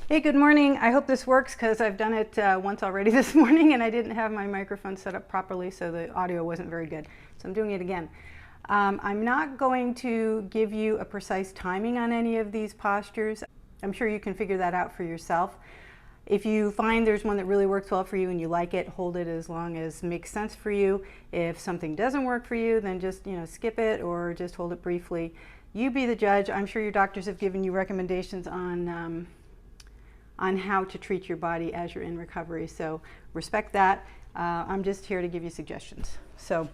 Hey, good morning. I hope this works because I've done it once already this morning and I didn't have my microphone set up properly, so the audio wasn't very good. So I'm doing it again. I'm not going to give you a precise timing on any of these postures. I'm sure you can figure that out for yourself. If you find there's one that really works well for you and you like it, hold it as long as it makes sense for you. If something doesn't work for you, then just skip it or just hold it briefly. You be the judge. I'm sure your doctors have given you recommendations on how to treat your body as you're in recovery. So respect that. I'm just here to give you suggestions. So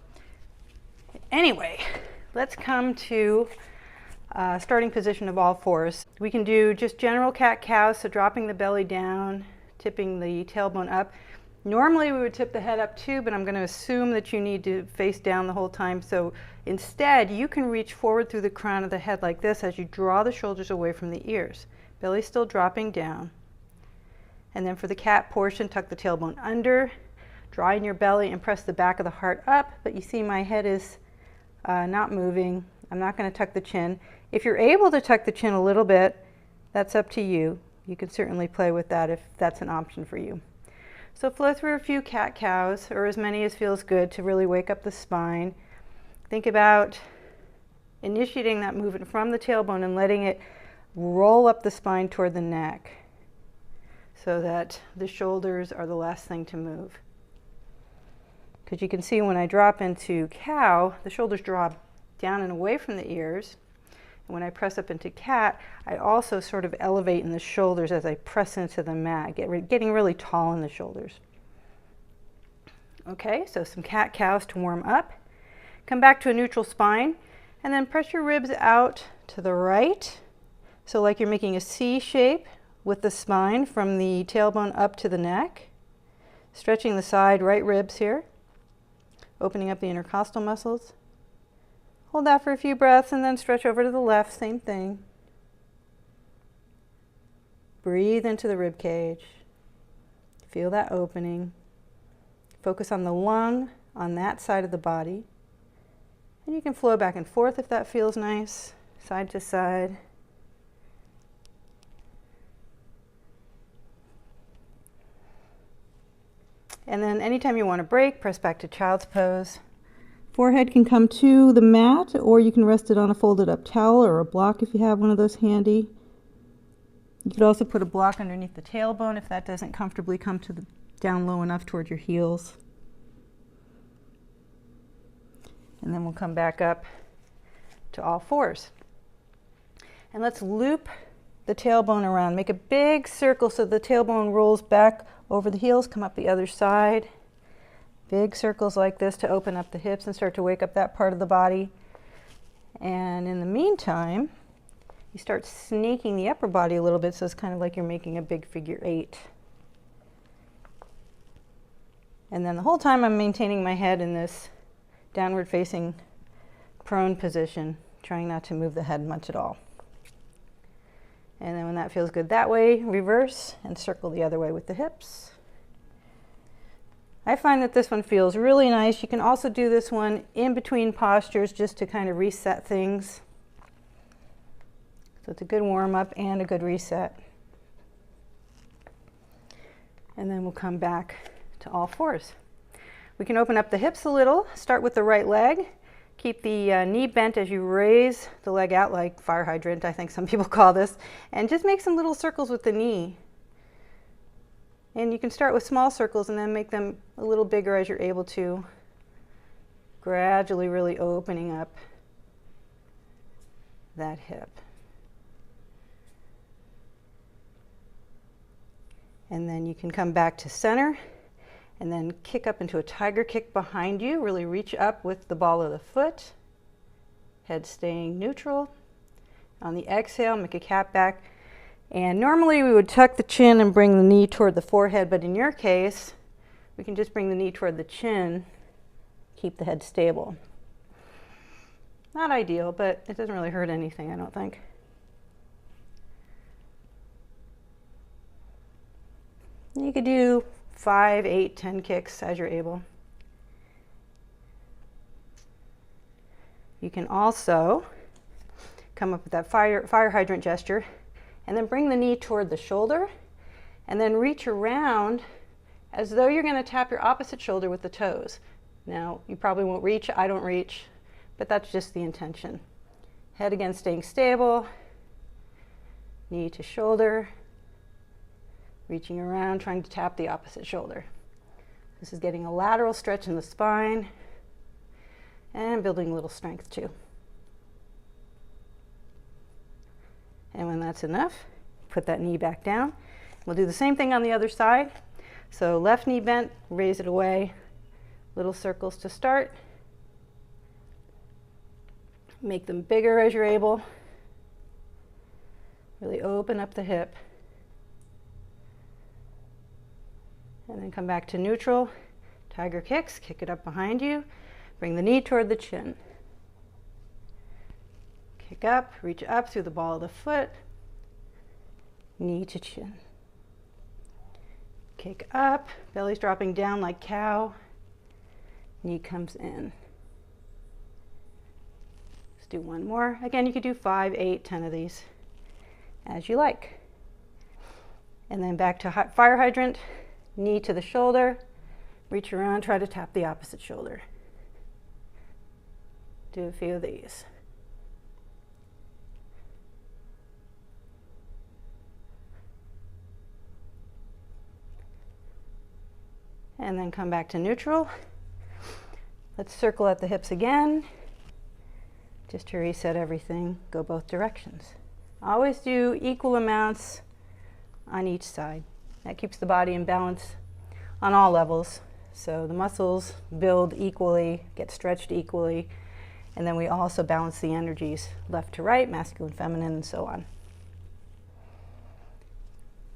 anyway, let's come to starting position of all fours. We can do just general cat-cow, so dropping the belly down, tipping the tailbone up. Normally we would tip the head up too, but I'm going to assume that you need to face down the whole time. So instead, you can reach forward through the crown of the head like this as you draw the shoulders away from the ears. Belly still dropping down. And then for the cat portion, tuck the tailbone under, draw in your belly and press the back of the heart up, but you see my head is not moving. I'm not going to tuck the chin. If you're able to tuck the chin a little bit, that's up to you. You can certainly play with that if that's an option for you. So flow through a few cat-cows, or as many as feels good to really wake up the spine. Think about initiating that movement from the tailbone and letting it roll up the spine toward the neck, so that the shoulders are the last thing to move. Because you can see when I drop into cow, the shoulders drop down and away from the ears. And when I press up into cat, I also sort of elevate in the shoulders as I press into the mat, getting really tall in the shoulders. Okay, so some cat-cows to warm up. Come back to a neutral spine, and then press your ribs out to the right. So like you're making a C shape with the spine from the tailbone up to the neck, stretching the side right ribs here, opening up the intercostal muscles. Hold that for a few breaths and then stretch over to the left, same thing. Breathe into the rib cage. Feel that opening. Focus on the lung on that side of the body. And you can flow back and forth if that feels nice, side to side. And then anytime you want to break, press back to child's pose. Forehead can come to the mat, or you can rest it on a folded up towel or a block if you have one of those handy. You could also put a block underneath the tailbone if that doesn't comfortably come to down low enough toward your heels. And then we'll come back up to all fours. And let's loop the tailbone around. Make a big circle so the tailbone rolls back over the heels, come up the other side. Big circles like this to open up the hips and start to wake up that part of the body. And in the meantime, you start snaking the upper body a little bit, so it's kind of like you're making a big figure 8. And then the whole time I'm maintaining my head in this downward facing prone position, trying not to move the head much at all. And then when that feels good that way, reverse and circle the other way with the hips. I find that this one feels really nice. You can also do this one in between postures just to kind of reset things. So it's a good warm-up and a good reset. And then we'll come back to all fours. We can open up the hips a little. Start with the right leg. Keep the knee bent as you raise the leg out, like fire hydrant, I think some people call this. And just make some little circles with the knee. And you can start with small circles and then make them a little bigger as you're able to. Gradually really opening up that hip. And then you can come back to center and then kick up into a tiger kick behind you. Really reach up with the ball of the foot. Head staying neutral. On the exhale, make a cat back. And normally we would tuck the chin and bring the knee toward the forehead, but in your case, we can just bring the knee toward the chin, keep the head stable. Not ideal, but it doesn't really hurt anything, I don't think. You could do 5, 8, 10 kicks as you're able. You can also come up with that fire hydrant gesture, and then bring the knee toward the shoulder And then reach around as though you're going to tap your opposite shoulder with the toes. Now, you probably won't reach, I don't reach, but that's just the intention. Head again staying stable, knee to shoulder, reaching around, trying to tap the opposite shoulder. This is getting a lateral stretch in the spine and building a little strength too. And when that's enough, put that knee back down. We'll do the same thing on the other side. So left knee bent, raise it away, little circles to start. Make them bigger as you're able. Really open up the hip. And then come back to neutral. Tiger kicks, kick it up behind you. Bring the knee toward the chin. Kick up, reach up through the ball of the foot. Knee to chin. Kick up, belly's dropping down like cow. Knee comes in. Let's do one more. Again, you could do 5, 8, 10 of these as you like. And then back to fire hydrant, knee to the shoulder, reach around, try to tap the opposite shoulder. Do a few of these. And then come back to neutral. Let's circle at the hips again, just to reset everything, go both directions. Always do equal amounts on each side. That keeps the body in balance on all levels. So the muscles build equally, get stretched equally, and then we also balance the energies left to right, masculine, feminine, and so on.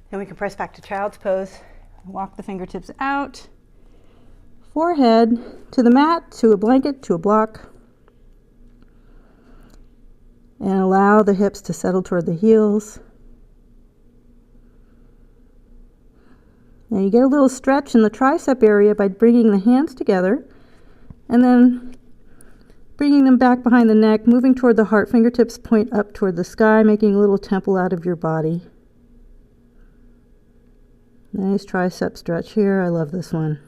Then we can press back to child's pose, walk the fingertips out, forehead to the mat, to a blanket, to a block, and allow the hips to settle toward the heels. Now you get a little stretch in the tricep area by bringing the hands together and then bringing them back behind the neck, moving toward the heart. Fingertips point up toward the sky, making a little temple out of your body. Nice tricep stretch here. I love this one.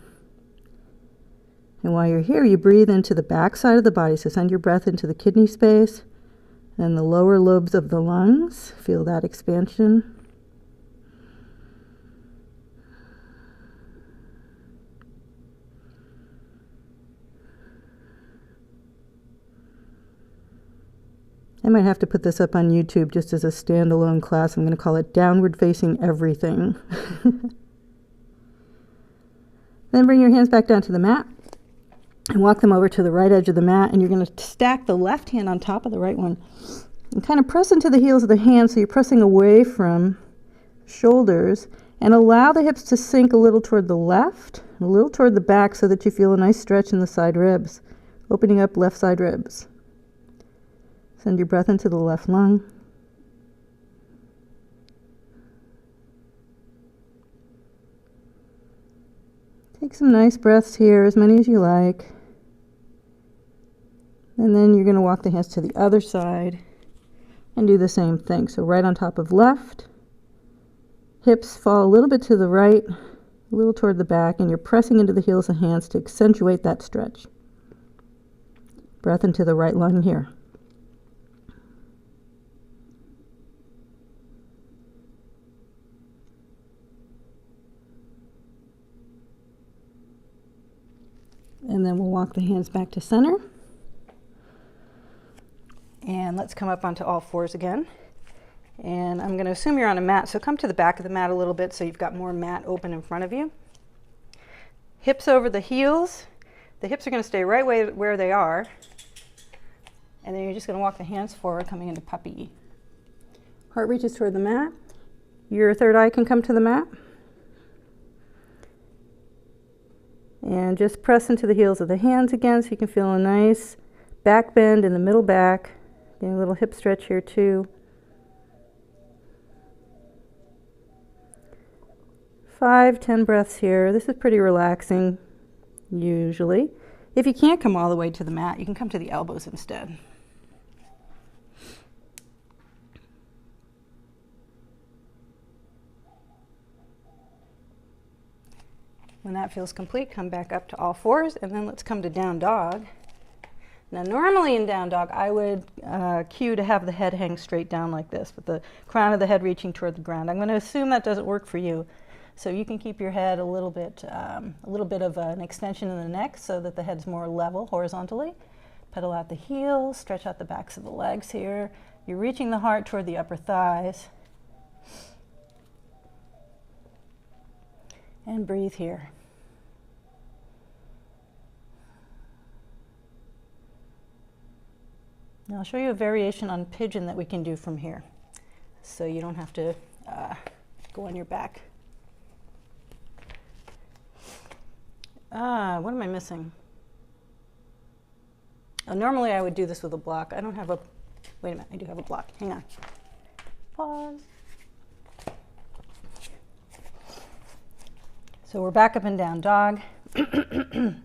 And while you're here, you breathe into the back side of the body. So send your breath into the kidney space and the lower lobes of the lungs. Feel that expansion. I might have to put this up on YouTube just as a standalone class. I'm going to call it Downward Facing Everything. Then bring your hands back down to the mat and walk them over to the right edge of the mat. And you're going to stack the left hand on top of the right one and kind of press into the heels of the hands, so you're pressing away from shoulders, and allow the hips to sink a little toward the left, a little toward the back, so that you feel a nice stretch in the side ribs, opening up left side ribs. Send your breath into the left lung. Take some nice breaths here, as many as you like. And then you're going to walk the hands to the other side and do the same thing. So right on top of left, hips fall a little bit to the right, a little toward the back, and you're pressing into the heels of the hands to accentuate that stretch. Breath into the right lung here. And then we'll walk the hands back to center. And let's come up onto all fours again. And I'm going to assume you're on a mat, so come to the back of the mat a little bit so you've got more mat open in front of you. Hips over the heels. The hips are going to stay right where they are. And then you're just going to walk the hands forward, coming into puppy. Heart reaches toward the mat. Your third eye can come to the mat. And just press into the heels of the hands again so you can feel a nice back bend in the middle back. Getting a little hip stretch here too. 5, 10 breaths here. This is pretty relaxing, usually. If you can't come all the way to the mat, you can come to the elbows instead. When that feels complete, come back up to all fours, and then let's come to down dog. Now normally in down dog, I would cue to have the head hang straight down like this, with the crown of the head reaching toward the ground. I'm going to assume that doesn't work for you. So you can keep your head a little bit of an extension in the neck so that the head's more level horizontally. Pedal out the heels, stretch out the backs of the legs here. You're reaching the heart toward the upper thighs. And breathe here. Now I'll show you a variation on pigeon that we can do from here, so you don't have to go on your back. What am I missing? Oh, normally I would do this with a block. I don't have a, wait a minute, I do have a block. Hang on. Pause. So we're back up and down dog. I've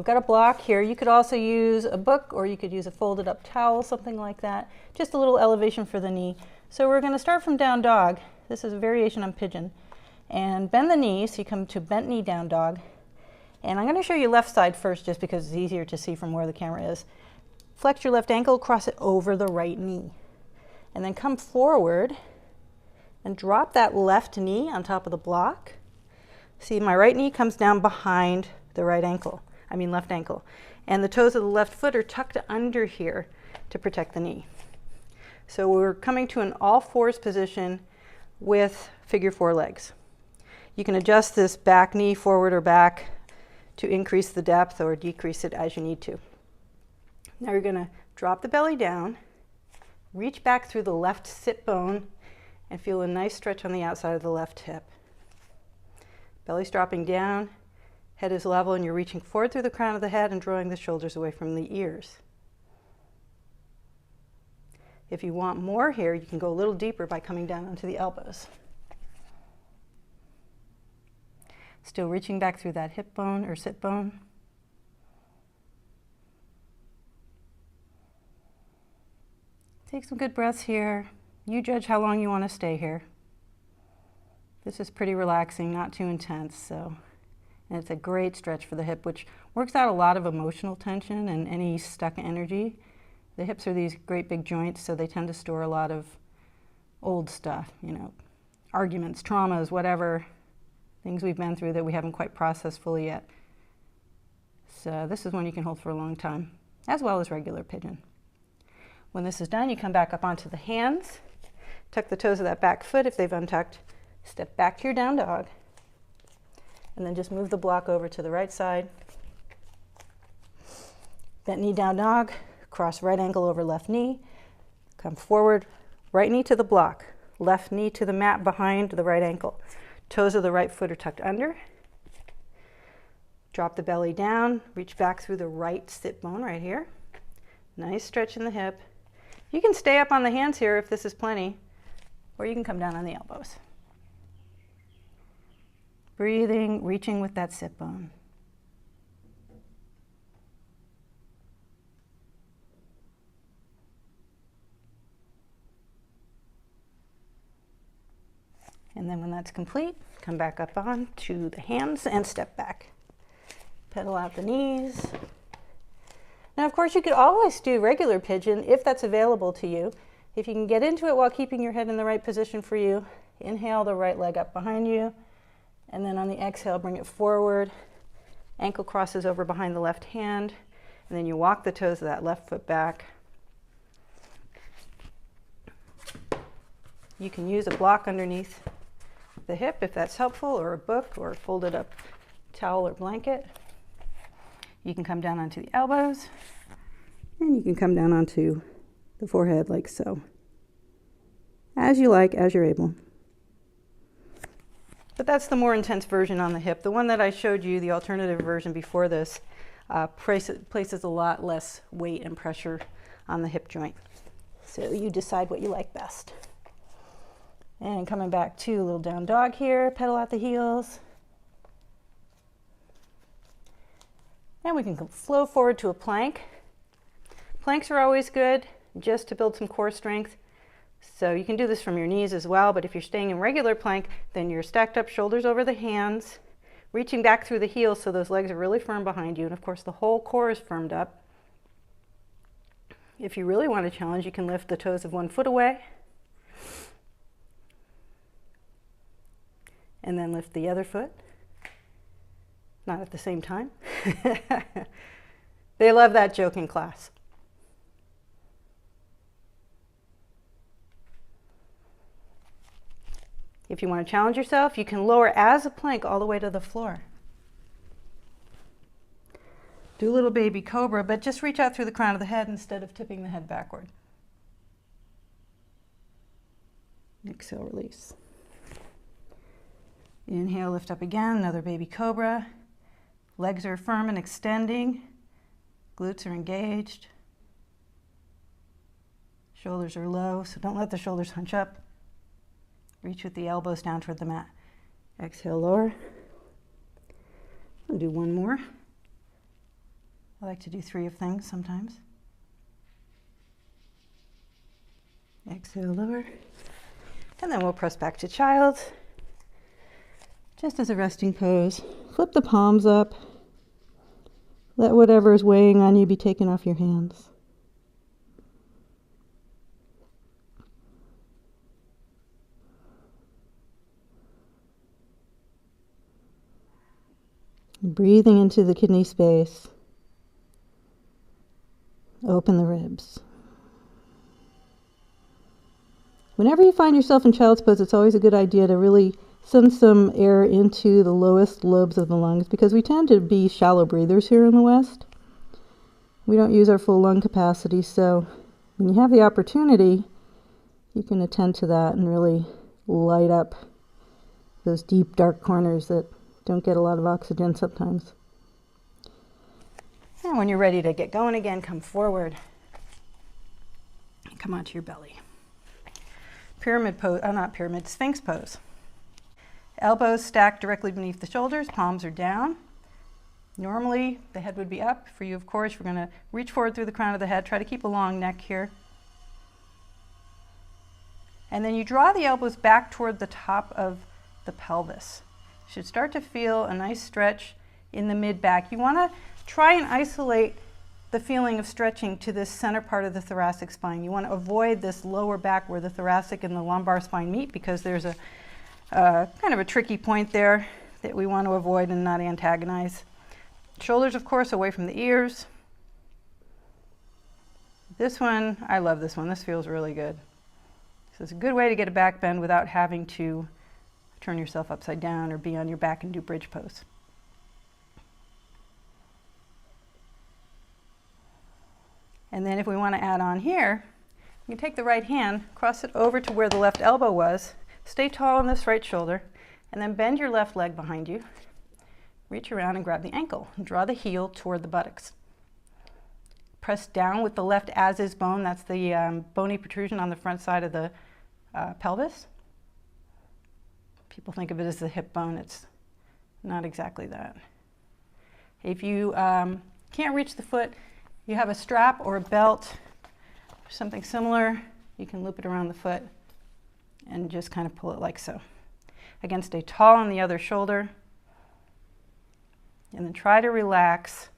got a block here. You could also use a book, or you could use a folded up towel, something like that. Just a little elevation for the knee. So we're going to start from down dog. This is a variation on pigeon. And bend the knee, so you come to bent knee down dog. And I'm going to show you left side first, just because it's easier to see from where the camera is. Flex your left ankle, cross it over the right knee. And then come forward and drop that left knee on top of the block. See, my right knee comes down behind the left ankle. And the toes of the left foot are tucked under here to protect the knee. So we're coming to an all fours position with figure four legs. You can adjust this back knee forward or back to increase the depth or decrease it as you need to. Now you're going to drop the belly down, reach back through the left sit bone, and feel a nice stretch on the outside of the left hip. Belly's dropping down, head is level, and you're reaching forward through the crown of the head and drawing the shoulders away from the ears. If you want more here, you can go a little deeper by coming down onto the elbows. Still reaching back through that hip bone or sit bone. Take some good breaths here. You judge how long you want to stay here. This is pretty relaxing, not too intense, and it's a great stretch for the hip, which works out a lot of emotional tension and any stuck energy. The hips are these great big joints, so they tend to store a lot of old stuff, arguments, traumas, whatever, things we've been through that we haven't quite processed fully yet. So this is one you can hold for a long time, as well as regular pigeon. When this is done, you come back up onto the hands, tuck the toes of that back foot if they've untucked, step back to your down dog, and then just move the block over to the right side. Bent knee down dog, cross right ankle over left knee, come forward, right knee to the block, left knee to the mat behind the right ankle. Toes of the right foot are tucked under. Drop the belly down, reach back through the right sit bone right here. Nice stretch in the hip. You can stay up on the hands here if this is plenty, or you can come down on the elbows. Breathing, reaching with that sit bone. And then when that's complete, come back up on to the hands and step back. Pedal out the knees. Now, of course, you could always do regular pigeon if that's available to you. If you can get into it while keeping your head in the right position for you, inhale the right leg up behind you. And then on the exhale, bring it forward. Ankle crosses over behind the left hand. And then you walk the toes of that left foot back. You can use a block underneath the hip if that's helpful, or a book, or a folded up towel or blanket. You can come down onto the elbows, and you can come down onto the forehead like so. As you like, as you're able. But that's the more intense version on the hip. The one that I showed you, the alternative version before this, places a lot less weight and pressure on the hip joint. So you decide what you like best. And coming back to a little down dog here, pedal out the heels. And we can flow forward to a plank. Planks are always good just to build some core strength. So you can do this from your knees as well, but if you're staying in regular plank, then you're stacked up shoulders over the hands, reaching back through the heels so those legs are really firm behind you. And of course, the whole core is firmed up. If you really want to challenge, you can lift the toes of one foot away and then lift the other foot. Not at the same time. They love that joke in class. If you want to challenge yourself, you can lower as a plank all the way to the floor. Do a little baby cobra, but just reach out through the crown of the head instead of tipping the head backward. Exhale, release. Inhale, lift up again, another baby cobra. Legs are firm and extending. Glutes are engaged. Shoulders are low, so don't let the shoulders hunch up. Reach with the elbows down toward the mat. Exhale, lower. I'll do one more. I like to do 3 of things sometimes. Exhale, lower. And then we'll press back to child. Just as a resting pose. Flip the palms up. Let whatever is weighing on you be taken off your hands. Breathing into the kidney space. Open the ribs. Whenever you find yourself in child's pose, it's always a good idea to really send some air into the lowest lobes of the lungs because we tend to be shallow breathers here in the West. We don't use our full lung capacity, so when you have the opportunity, you can attend to that and really light up those deep, dark corners that don't get a lot of oxygen sometimes. And when you're ready to get going again, come forward and come onto your belly. Pyramid pose, not pyramid, Sphinx pose. Elbows stacked directly beneath the shoulders, palms are down. Normally, the head would be up. For you, of course, we're going to reach forward through the crown of the head. Try to keep a long neck here. And then you draw the elbows back toward the top of the pelvis. You should start to feel a nice stretch in the mid-back. You want to try and isolate the feeling of stretching to this center part of the thoracic spine. You want to avoid this lower back where the thoracic and the lumbar spine meet because there's a kind of a tricky point there that we want to avoid and not antagonize. Shoulders, of course, away from the ears. This one, I love this one. This feels really good. So it's a good way to get a back bend without having to turn yourself upside down or be on your back and do bridge pose. And then if we want to add on here, you can take the right hand, cross it over to where the left elbow was, stay tall on this right shoulder, and then bend your left leg behind you. Reach around and grab the ankle and draw the heel toward the buttocks. Press down with the left as-is bone. That's the bony protrusion on the front side of the pelvis. People think of it as the hip bone. It's not exactly that. If you can't reach the foot, you have a strap or a belt or something similar. You can loop it around the foot and just kind of pull it like so. Again, stay tall on the other shoulder. And then try to relax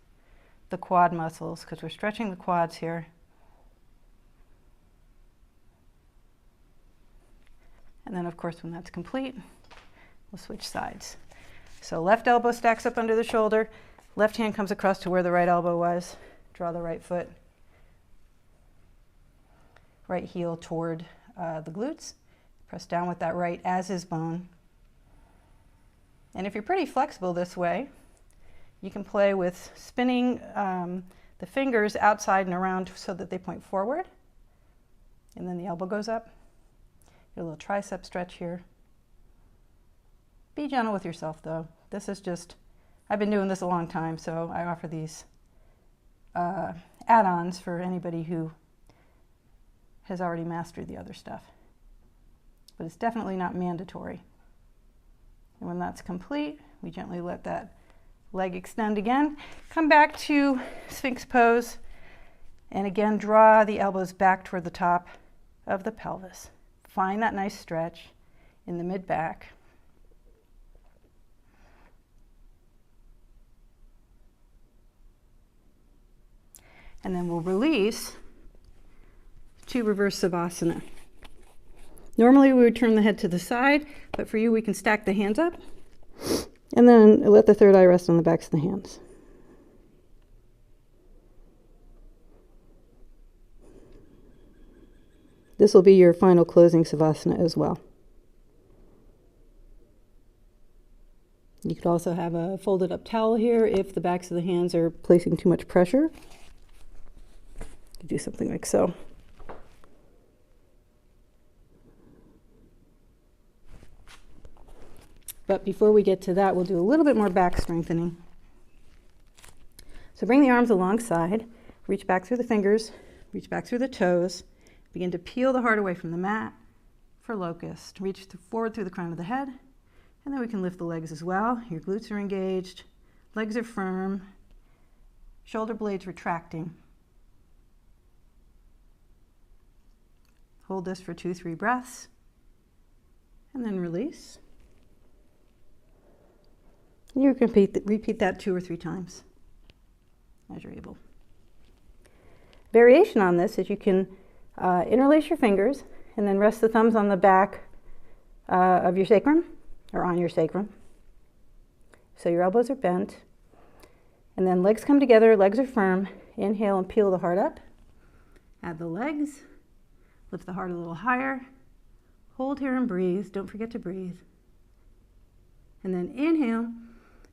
the quad muscles because we're stretching the quads here. And then, of course, when that's complete, we'll switch sides. So left elbow stacks up under the shoulder. Left hand comes across to where the right elbow was. Draw the right foot. Right heel toward the glutes. Press down with that right as-is bone. And if you're pretty flexible this way, you can play with spinning the fingers outside and around so that they point forward. And then the elbow goes up. Get a little tricep stretch here. Be gentle with yourself though. This is just, I've been doing this a long time, so I offer these add-ons for anybody who has already mastered the other stuff. But it's definitely not mandatory. And when that's complete, we gently let that leg extend again. Come back to Sphinx pose. And again, draw the elbows back toward the top of the pelvis. Find that nice stretch in the mid-back. And then we'll release to reverse Savasana. Normally we would turn the head to the side, but for you we can stack the hands up and then let the third eye rest on the backs of the hands. This will be your final closing Savasana as well. You could also have a folded up towel here if the backs of the hands are placing too much pressure. You could do something like so. But before we get to that, we'll do a little bit more back strengthening. So bring the arms alongside, reach back through the fingers, reach back through the toes, begin to peel the heart away from the mat for locust. Reach forward through the crown of the head, and then we can lift the legs as well. Your glutes are engaged, legs are firm, shoulder blades retracting. Hold this for 2-3 breaths, and then release. You can repeat that 2 or 3 times as you're able. Variation on this is you can interlace your fingers and then rest the thumbs on the back of your sacrum or on your sacrum. So your elbows are bent. And then legs come together, legs are firm. Inhale and peel the heart up. Add the legs. Lift the heart a little higher. Hold here and breathe. Don't forget to breathe. And then inhale.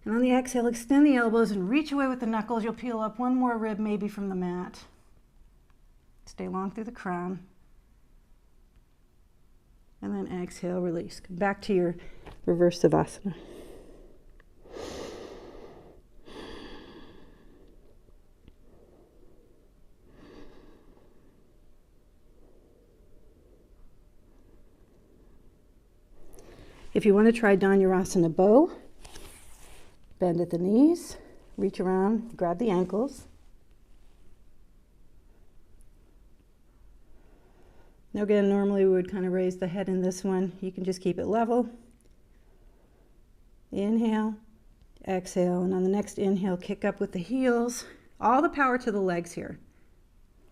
And on the exhale, extend the elbows and reach away with the knuckles. You'll peel up one more rib maybe from the mat. Stay long through the crown. And then exhale, release. Come back to your reverse Savasana. If you want to try Dhanurasana bow, bend at the knees, reach around, grab the ankles. Now again, normally we would kind of raise the head in this one. You can just keep it level. Inhale, exhale, and on the next inhale, kick up with the heels. All the power to the legs here.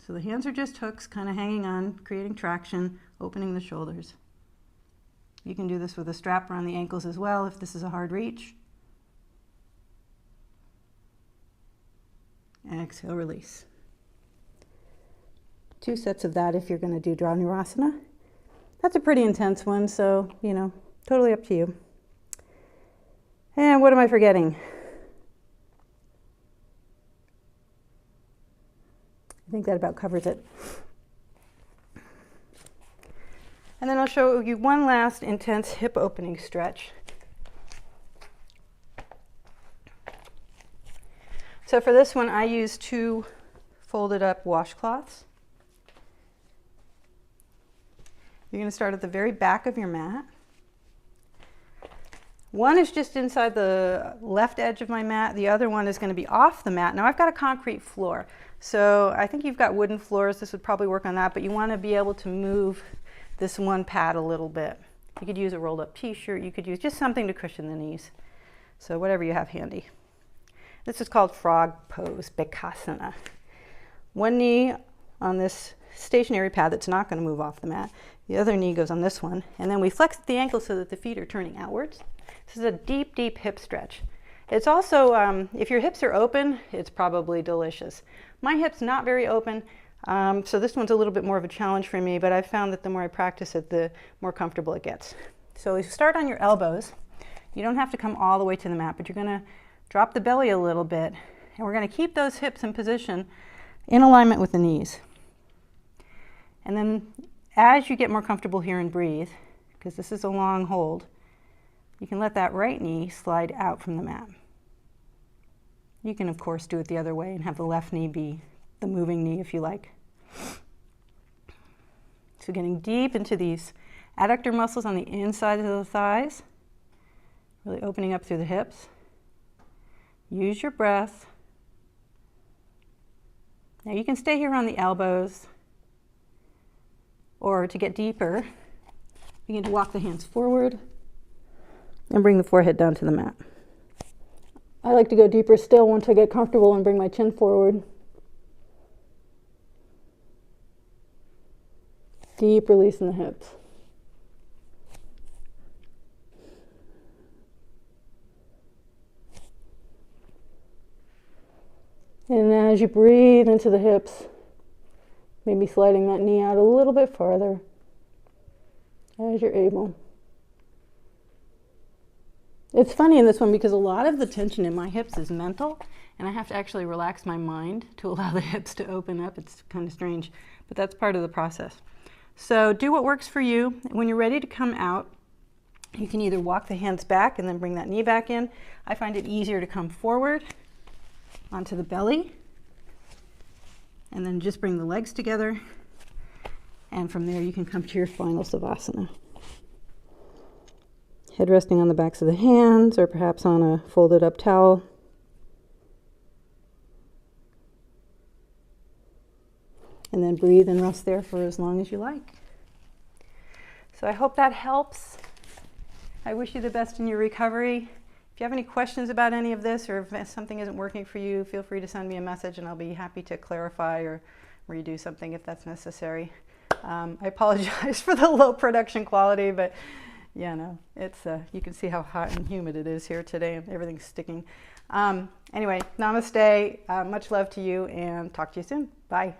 So the hands are just hooks, kind of hanging on, creating traction, opening the shoulders. You can do this with a strap around the ankles as well if this is a hard reach. Exhale, release. 2 sets of that if you're going to do Dhanurasana. That's a pretty intense one, so, totally up to you. And what am I forgetting? I think that about covers it. And then I'll show you one last intense hip opening stretch. So for this one, I use 2 folded up washcloths. You're going to start at the very back of your mat. One is just inside the left edge of my mat. The other one is going to be off the mat. Now I've got a concrete floor, so I think you've got wooden floors. This would probably work on that, but you want to be able to move this one pad a little bit. You could use a rolled up t-shirt. You could use just something to cushion the knees. So whatever you have handy. This is called frog pose, Bakasana. One knee on this stationary pad that's not going to move off the mat. The other knee goes on this one. And then we flex the ankle so that the feet are turning outwards. This is a deep, deep hip stretch. It's also, if your hips are open, it's probably delicious. My hip's not very open, so this one's a little bit more of a challenge for me, but I've found that the more I practice it, the more comfortable it gets. So you start on your elbows. You don't have to come all the way to the mat, but you're going to drop the belly a little bit, and we're going to keep those hips in position in alignment with the knees. And then as you get more comfortable here and breathe, because this is a long hold, you can let that right knee slide out from the mat. You can, of course, do it the other way and have the left knee be the moving knee if you like. So getting deep into these adductor muscles on the inside of the thighs, really opening up through the hips. Use your breath. Now you can stay here on the elbows, or to get deeper, begin to walk the hands forward and bring the forehead down to the mat. I like to go deeper still once I get comfortable and bring my chin forward. Deep release in the hips. And as you breathe into the hips, maybe sliding that knee out a little bit farther as you're able. It's funny in this one because a lot of the tension in my hips is mental, and I have to actually relax my mind to allow the hips to open up. It's kind of strange, but that's part of the process. So do what works for you. When you're ready to come out, you can either walk the hands back and then bring that knee back in. I find it easier to come forward onto the belly and then just bring the legs together. And from there you can come to your final Savasana. Head resting on the backs of the hands or perhaps on a folded up towel. And then breathe and rest there for as long as you like. So I hope that helps. I wish you the best in your recovery. If you have any questions about any of this or if something isn't working for you, feel free to send me a message and I'll be happy to clarify or redo something if that's necessary. I apologize for the low production quality, but yeah, no, it's you can see how hot and humid it is here today. Everything's sticking. Anyway, namaste. Much love to you and talk to you soon. Bye.